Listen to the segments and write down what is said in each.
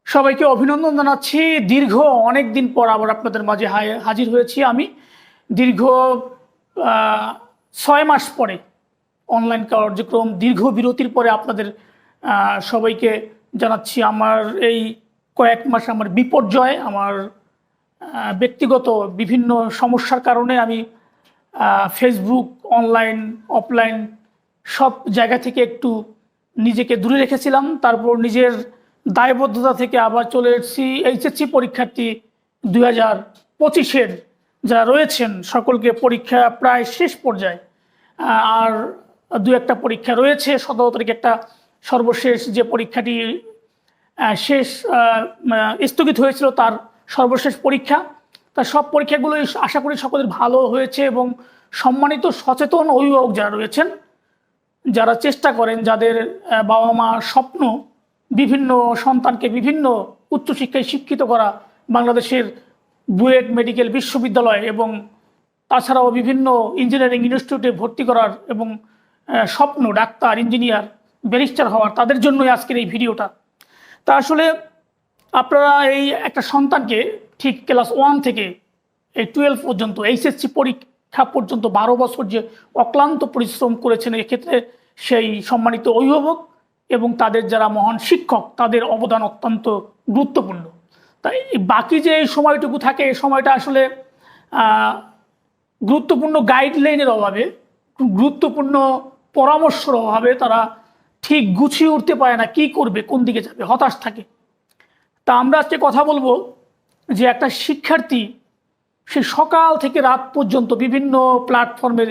সবাইকে অভিনন্দন জানাচ্ছি। দীর্ঘ অনেক দিন পর আবার আপনাদের মাঝে হাজির হয়েছি আমি। দীর্ঘ 6 মাস পরে অনলাইন কার্যক্রম, দীর্ঘ বিরতির পরে আপনাদের সবাইকে জানাচ্ছি আমার এই কয়েক মাস আমার বিপর্যয়, আমার ব্যক্তিগত বিভিন্ন সমস্যার কারণে আমি ফেসবুক, অনলাইন, অফলাইন সব জায়গা থেকে একটু নিজেকে দূরে রেখেছিলাম। তারপর নিজের দায়বদ্ধতা থেকে আবার চলে এসেছি। এইচএসসি পরীক্ষার্থী 2025-এর যারা রয়েছেন সকলকে পরীক্ষা প্রায় শেষ পর্যায়ে, আর দু একটা পরীক্ষা রয়েছে। 17 তারিখে একটা সর্বশেষ যে পরীক্ষাটি শেষ স্থগিত হয়েছিল তার সর্বশেষ পরীক্ষা। তার সব পরীক্ষাগুলোই আশা করি সকলের ভালো হয়েছে এবং সম্মানিত সচেতন অভিভাবক যারা রয়েছেন, যারা চেষ্টা করেন, যাদের বাবা মা স্বপ্ন বিভিন্ন সন্তানকে বিভিন্ন উচ্চশিক্ষায় শিক্ষিত করা, বাংলাদেশের বুয়েট মেডিকেল বিশ্ববিদ্যালয় এবং তাছাড়াও বিভিন্ন ইঞ্জিনিয়ারিং ইনস্টিটিউটে ভর্তি করার এবং স্বপ্ন ডাক্তার, ইঞ্জিনিয়ার, ব্যারিস্টার হওয়ার, তাদের জন্যই আজকের এই ভিডিওটা। তা আসলে আপনারা এই একটা সন্তানকে ঠিক ক্লাস 1 থেকে এই 12 পর্যন্ত এইচএসসি পরীক্ষা পর্যন্ত 12 বছর যে অক্লান্ত পরিশ্রম করেছেন, এক্ষেত্রে সেই সম্মানিত অভিভাবক এবং তাদের যারা মহান শিক্ষক, তাদের অবদান অত্যন্ত গুরুত্বপূর্ণ। তাই বাকি যে এই সময়টুকু থাকে, এই সময়টা আসলে গুরুত্বপূর্ণ গাইডলাইনের অভাবে, গুরুত্বপূর্ণ পরামর্শের অভাবে তারা ঠিক গুছিয়ে উঠতে পারে না, কি করবে, কোন দিকে যাবে, হতাশ থাকে। তা আমরা আজকে কথা বলবো যে একটা শিক্ষার্থী সে সকাল থেকে রাত পর্যন্ত বিভিন্ন প্ল্যাটফর্মের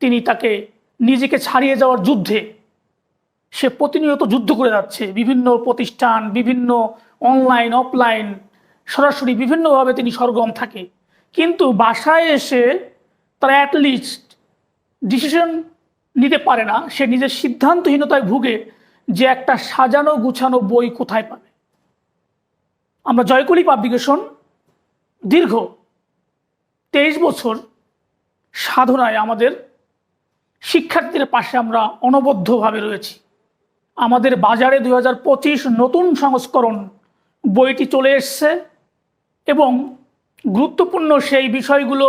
তিনি তাকে নিজেকে ছাড়িয়ে যাওয়ার যুদ্ধে সে প্রতিনিয়ত যুদ্ধ করে যাচ্ছে। বিভিন্ন প্রতিষ্ঠান, বিভিন্ন অনলাইন, অফলাইন, সরাসরি বিভিন্নভাবে তিনি সরগম থাকে, কিন্তু বাসায় এসে তারা অ্যাটলিস্ট ডিসিশন নিতে পারে না। সে নিজের সিদ্ধান্তহীনতায় ভুগে যে একটা সাজানো গুছানো বই কোথায় পাবে। আমরা জয়কলি পাবলিকেশন দীর্ঘ 23 বছর সাধনায় আমাদের শিক্ষার্থীদের পাশে আমরা অনবদ্যভাবে রয়েছি। আমাদের বাজারে 2025 নতুন সংস্করণ বইটি চলে এসছে এবং গুরুত্বপূর্ণ সেই বিষয়গুলো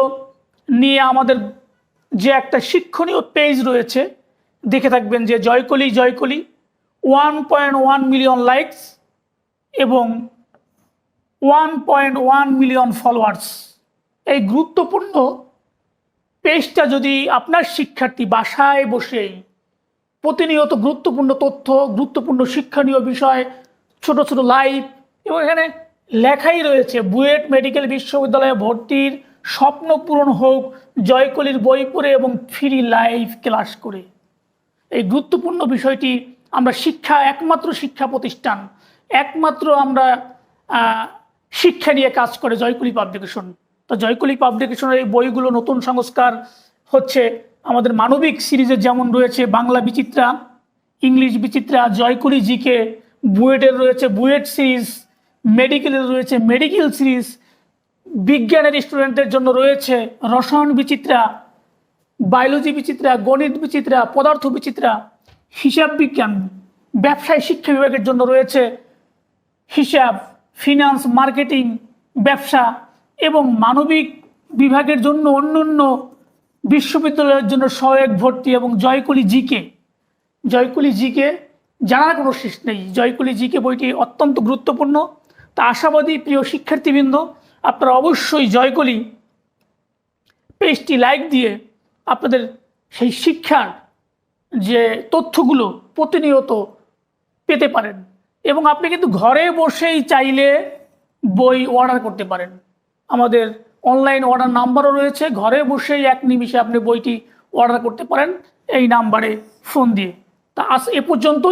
নিয়ে আমাদের যে একটা শিক্ষণীয় পেজ রয়েছে, দেখে থাকবেন যে জয়কলি 1.1 মিলিয়ন লাইকস এবং 1.1 মিলিয়ন ফলোয়ার্স। এই গুরুত্বপূর্ণ পেজটা যদি আপনার শিক্ষার্থী বাসায় বসেই প্রতিনিয়ত গুরুত্বপূর্ণ তথ্য, গুরুত্বপূর্ণ শিক্ষণীয় বিষয়, ছোট ছোট লাইভ, এবং এখানে লেখাই রয়েছে বুয়েট মেডিকেল বিশ্ববিদ্যালয়ে ভর্তির স্বপ্ন পূরণ হোক জয়কলির বই পড়ে এবং ফ্রি লাইভ ক্লাস করে। এই গুরুত্বপূর্ণ বিষয়টি আমরা একমাত্র শিক্ষা প্রতিষ্ঠান, একমাত্র আমরা শিক্ষা নিয়ে কাজ করে জয়কলি পাবলিকেশন। তো জয়কলি পাবলিকেশনের এই বইগুলো নতুন সংস্কার হচ্ছে। আমাদের মানবিক সিরিজের যেমন রয়েছে বাংলা বিচিত্রা, ইংলিশ বিচিত্রা, জয়কলি জিকে, বুয়েটের রয়েছে বুয়েট সিরিজ, মেডিকেলের রয়েছে মেডিকেল সিরিজ, বিজ্ঞানের স্টুডেন্টদের জন্য রয়েছে রসায়ন বিচিত্রা, বায়োলজি বিচিত্রা, গণিত বিচিত্রা, পদার্থ বিচিত্রা, হিসাব বিজ্ঞান, ব্যবসায় শিক্ষা বিভাগের জন্য রয়েছে হিসাব, ফিনান্স, মার্কেটিং, ব্যবসা, এবং মানবিক বিভাগের জন্য অন্য বিশ্ববিদ্যালয়ের জন্য সহায়ক ভর্তি এবং জয়কলি জিকে জানার কোনো শেষ নেই। জয়কলি জিকে বইটি অত্যন্ত গুরুত্বপূর্ণ। তা আশাবাদী প্রিয় শিক্ষার্থীবৃন্দ, আপনারা অবশ্যই জয়কলি পেজটি লাইক দিয়ে আপনাদের সেই শিক্ষার যে তথ্যগুলো প্রতিনিয়ত পেতে পারেন। এবং আপনি কিন্তু ঘরে বসেই চাইলে বই অর্ডার করতে পারেন। আমাদের অনলাইন অর্ডার নাম্বারও রয়েছে, ঘরে বসেই 1 নিমিষে আপনি বইটি অর্ডার করতে পারেন এই নাম্বারে ফোন দিয়ে। তা আজ এ পর্যন্তই।